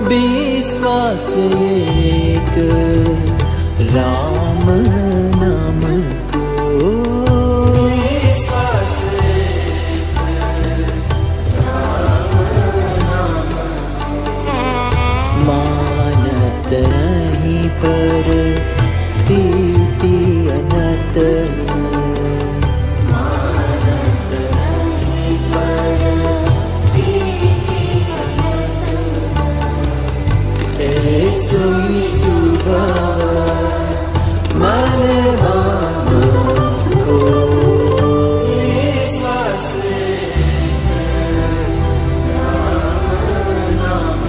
विश्वास एक राम नाम को, विश्वास एक राम नाम को, मानत नहीं पर तीति अनत, मानत नहीं पर सोई सुभाव मन को, विश्वास राम नाम।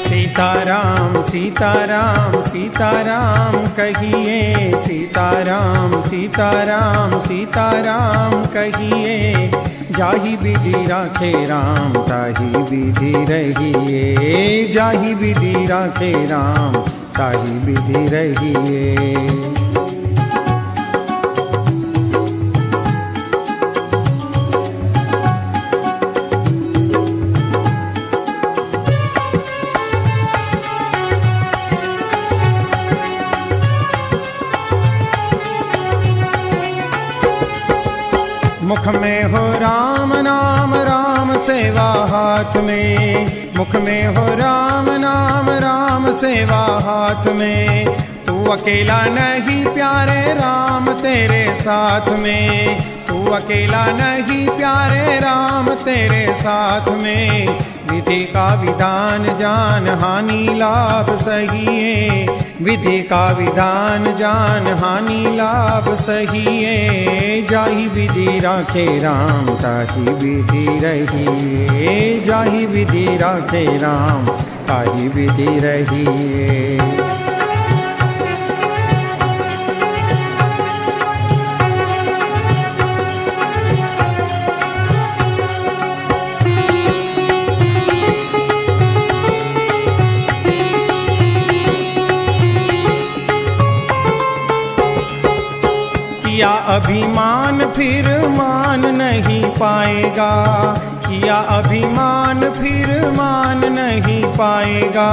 सीताराम सीताराम सीताराम कहिए, सीताराम सीताराम सीताराम कहिए, जाहि विधि राखे राम ताहि विधि रहिए, जाहि विधि राखे राम ताहि विधि रहिए। मुख में हो राम नाम राम सेवा हाथ में, मुख में हो राम नाम राम सेवा हाथ में, तू अकेला नहीं प्यारे राम तेरे साथ में, तू अकेला नहीं प्यारे राम तेरे साथ में, विधि का विधान जान हानि लाभ सहिए, विधि का विधान जान हानि लाभ सहिए, जाहि विधि राखे राम ताहि विधि रहिए, जाहि विधि राखे राम ताहि विधि रहिए। किया अभिमान फिर मान नहीं पाएगा, किया अभिमान फिर मान नहीं पाएगा।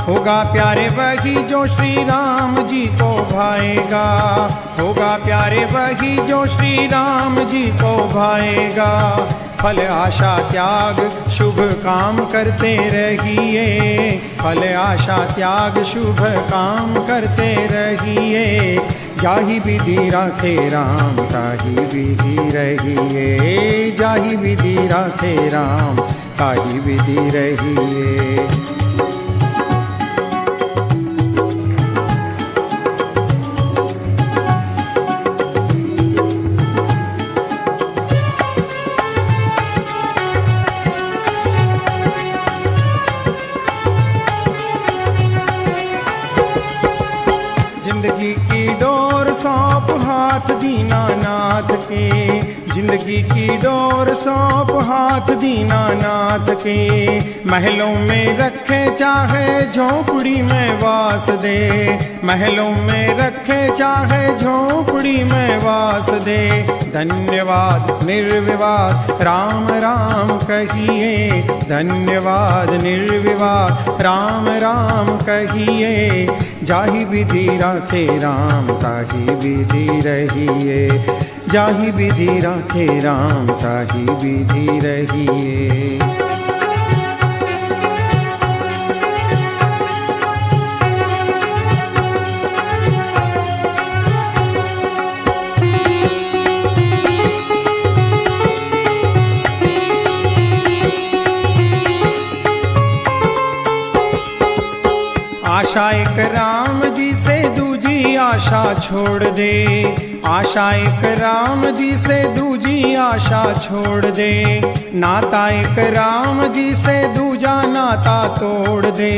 होगा प्यारे वही जो श्री राम जी को भाएगा, होगा प्यारे वही जो श्री राम जी को भाएगा। फल आशा त्याग शुभ काम करते रहिए, फल आशा त्याग शुभ काम करते रहिए। जाहि विधि राखे राम ताहि विधि रहिए, जाहि विधि राखे राम ताहि विधि रहिए। जिंदगी की डोर सौंप हाथ दीनानाथ के, जिंदगी की डोर सौंप हाथ दीनानाथ के। महलों में रखे चाहे झोंपड़ी में वास दे, महलों में रखे चाहे झोंपड़ी में वास दे। धन्यवाद निर्विवाद राम राम कहिए, धन्यवाद निर्विवाद राम राम कहिए। जाहि विधि राखे राम ताहि विधि रहिए, जाहि विधि राखे राम ताहि विधि रहिए। आशा एक राम जी से दूजी आशा छोड़ दे, आशा एक राम जी से दूजी आशा छोड़ दे। नाता एक राम जी से दूजा नाता तोड़ दे,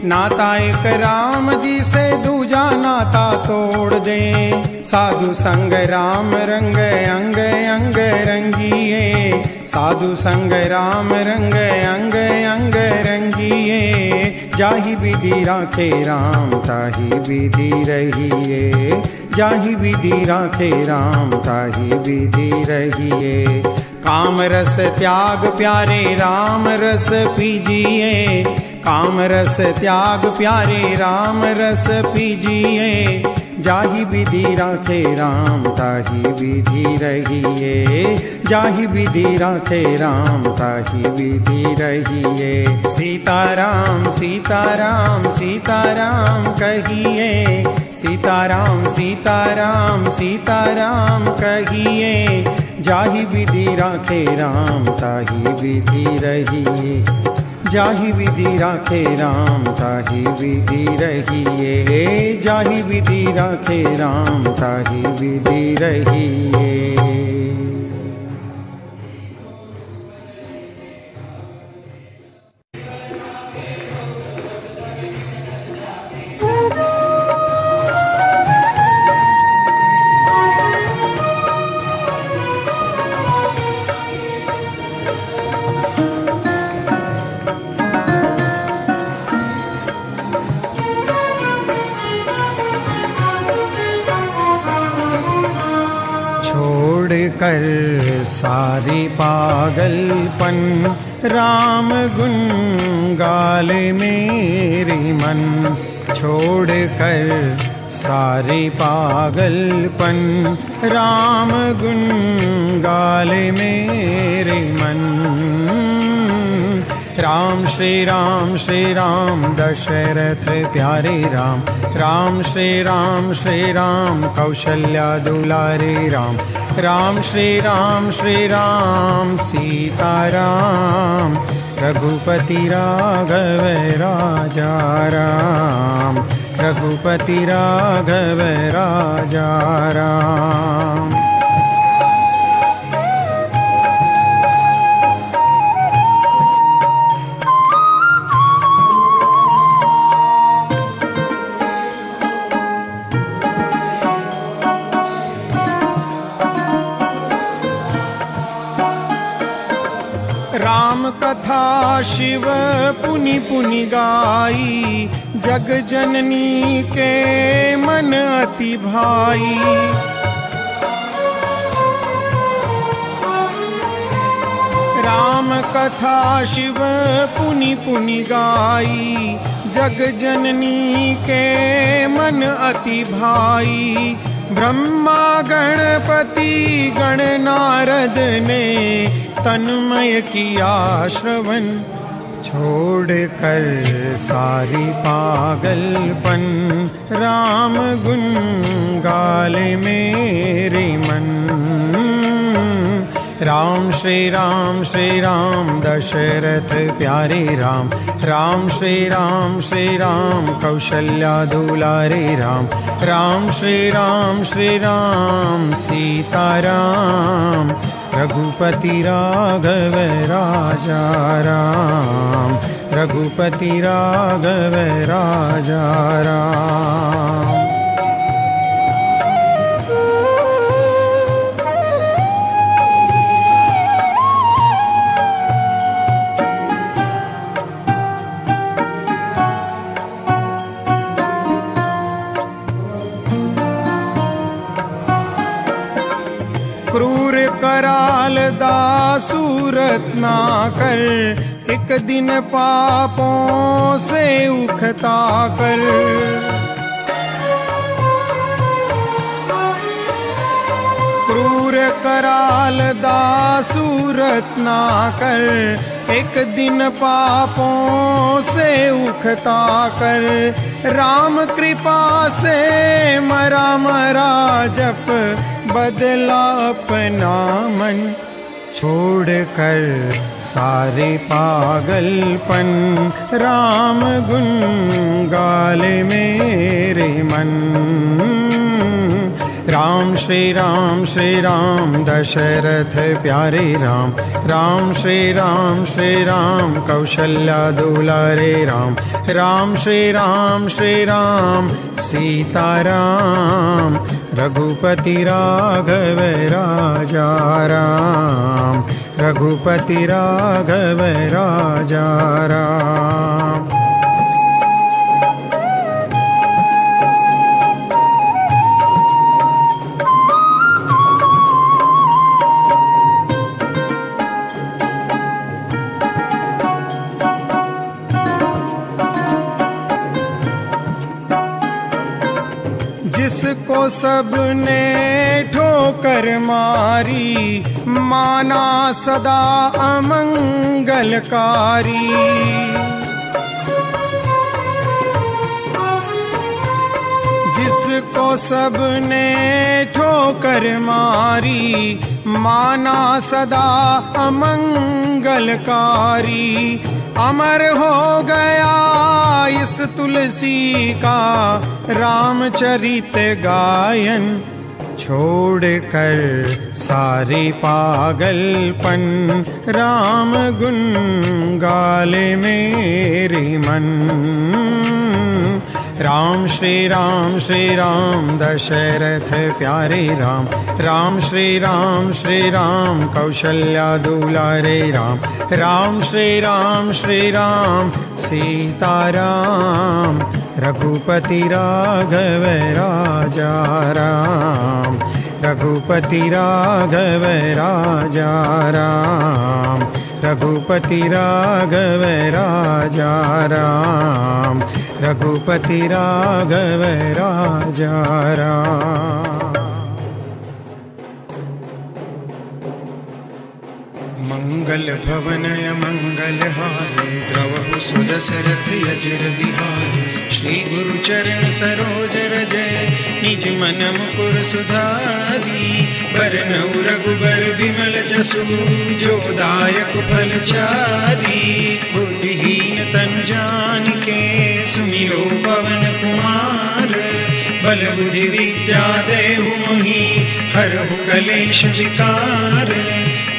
नाता एक राम जी से दूजा नाता तोड़ दे। साधु संग राम रंग अंग अंग रंगिए, साधु संग राम रंग अंग अंग रंगिए। जाहि विधि राखे राम ताहि विधि रहिए, जाहि विधि राखे राम ताहि विधि रहिए। काम रस त्याग प्यारे राम रस पीजिए, काम रस त्याग प्यारे राम रस पीजिए। जाहि विधि राखे राम ताहि विधि रहिए, जाहि विधि राखे राम ताहि विधि रहिए। सीताराम सीताराम सीताराम कहिए, सीताराम सीताराम सीताराम कहिए। जाहि विधि राखे राम ताहि विधि रहिए, जाहि विधि राखे राम ताहि विधि रहिए, जाहि विधि राखे राम ताहि विधि रहिए। कर सारी पागलपन राम गुन गाले मेरी मन, छोड़ कर सारी पागलपन राम गुन गाले मेरे मन। राम श्री राम दशरथ प्यारे राम, राम श्री राम कौशल्या दुलारे राम। राम श्री राम सीताराम रघुपति राघव राजा राम, रघुपति राघव राजा राम। राम कथा शिव पुनि पुनि गाई, जग जननी के मन अति भाई। राम कथा शिव पुनि पुनि गाई, जग जननी के मन अति भाई। ब्रह्मा गणपति गण नारद ने तन्मय किया श्रवण, छोड़ कर सारी पागलपन। राम गुण गाले मेरे मन। राम श्री राम दशरथ प्यारे राम। राम श्री राम कौशल्या दुलारे राम। राम श्री राम सीताराम, रघुपति राघव राजा राम। रघुपति राघव राजा राम। क्रूर कराल दासूरत ना कर, एक दिन पापों से उखता कर। क्रूर कराल दासूरत ना कर, एक दिन पापों से उखता कर। राम कृपा से मरा मरा जप, बदला अपना मन, छोड़ कर सारे पागलपन। राम गुण गाले मेरे मन। राम श्री राम दशरथ प्यारे राम। राम श्री राम कौशल्या दुलारे राम। राम श्री राम सीताराम, रघुपति राघव राजा राम। रघुपति राघव राजा राम। जिसको सबने ठोकर मारी, माना सदा अमंगलकारी। जिसको सबने ठोकर मारी, माना सदा अमंगलकारी। अमर हो गया इस तुलसी का रामचरित गायन, छोड़ कर सारे पागलपन। राम गुण गाले मेरे मन। राम श्री राम दशरथ प्यारे राम। राम श्री राम कौशल्या दुलारे राम। राम श्री राम सीताराम, रघुपति राघव राजा राम। रघुपति राघव राजा राम। रघुपति राघव राजा राम। रघुपति राघव राजा राम। मंगल भवनय मंगल हारे, द्रवहु सुदशरथ अजिर बिहारी। श्री गुरु चरण सरोज रजय, निज मन मुकुर सुधारी। बरनउँ रघुबर बिमल जसु, जो दायक फल चारी। बुद्धिहीन तनु जानिके, सुमिरो पवन कुमार। बल बुद्धि विद्या देहु मोहि, हरहु कलेश विकार।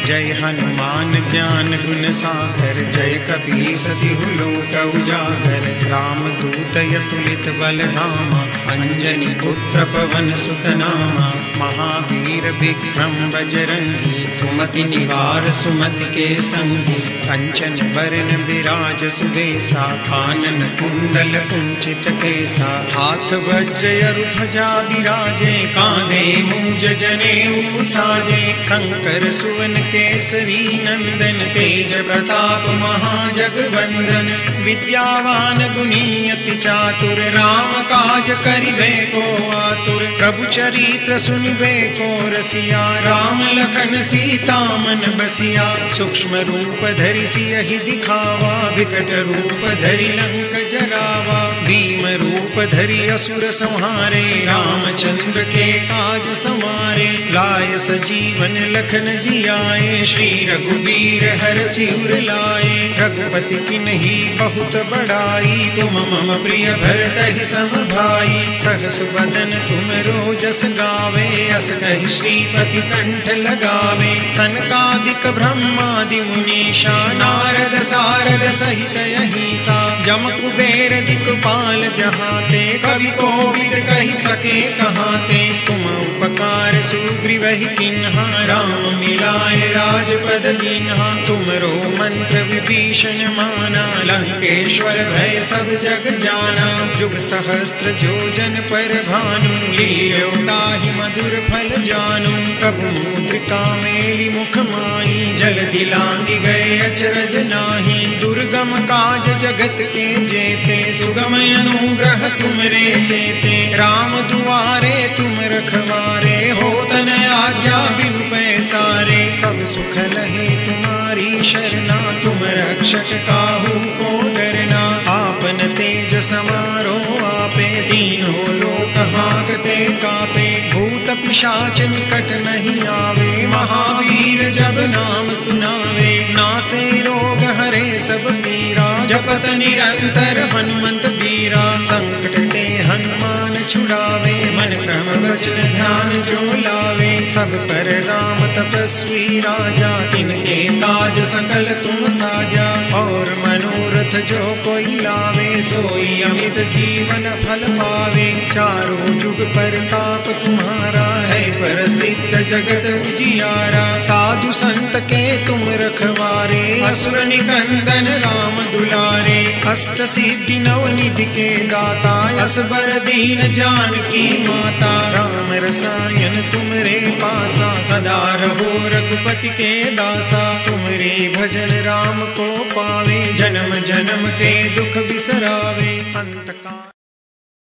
जय हनुमान ज्ञान गुण सागर, जय कपीस तिहु लोक उजागर। रामदूत अतुलित बल धामा, अंजनी पुत्र पवन सुत नामा। महावीर विक्रम विक्रम बजरंगी, कुमति निवार सुमति के संगी, कंचन वरण विराज सुबेसा, कानन कुंडल कुंचित केसा, हाथ वज्र अरु ध्वजा विराजे, कांधे मूंज जनेऊ साजे, शंकर सुवन केसरी नंदन, तेज प्रताप महाजगवंदन, विद्यावान गुणी अति चातुर, राम काज करिबे को आतुर, प्रभु चरित्र सुनिबे को रसिया, राम लखन सीता मन बसिया, सूक्ष्म रूप धरि सियहि दिखावा, विकट रूप धरि लंक जरावा, भीम रूप धरि असुर संहारे, रामचंद्र के काज समारे, लाय सजीवन लखन जियाए, श्री रघुवीर हर सिर लाए, रघुपति किन्ही बहुत बड़ाई, तुम मम प्रिय भरतहि सम भाई, सहस बदन तुम रोजस गावे, अस कहि श्रीपति कंठ लगावे, सनकादिक ब्रह्मादि मुनीषा, नारद सारद सहित अहिसा, जम कुबेर दिक्पाल जहाते, कवि कोविद कहि सके कहाते, तुम उपकार सुग्रीवहि किन्हा, राम मिलाए राजपद दीन्हा, तुमरो मंत्र विभीषण माना, लंकेश्वर भय सब जग जाना, जुग सहस्त्र जोजन पर भानु, लील्यो ताहि मधुर फल जानु, प्रभु मुद्रिका मेलि मुख माहि, जल दिलांगी गए अचरज नाही, दुर्गम काज जगत के जेते, सुगम अनुग्रह तुमरे तेते, राम दुआरे तुम रखवारे, होत न आज्ञा बिनु पैसारे, सब सुख लहे तुम्हारी शरणा, तुम रक्षक काहू को डरना, आपन तेज समारो आपे, तीनों लोक हांकते कापे, भूत पिशाच निकट नहीं आवे, महावीर जब नाम सुनावे, नासे रोग हरे सब पीरा, जपत निरंतर हनुमंत बीरा, संकट ते हनुमान छुड़ावे, मन क्रम वचन ध्यान जो लावे, सब पर राम तपस्वी राजा, तिनके काज सकल तुम साजा, और मनोरथ जो कोई लावे, सोई अमित जीवन फल पावे, चारों जुग परताप तुम्हारा है, प्रसिद्ध जगत उजियारा, साधु संत के तुम रखवारे, असुर निकंदन राम दुलारे, अष्ट सिद्धि नव निधि के दाता, असबर दीन जानकी माता, राम रसायन तुमरे पासा, सदा रहो रघुपति के दासा, तुमरे भजन राम को पावे, जन्म जन्म के दुख बिसरावे, अंत काल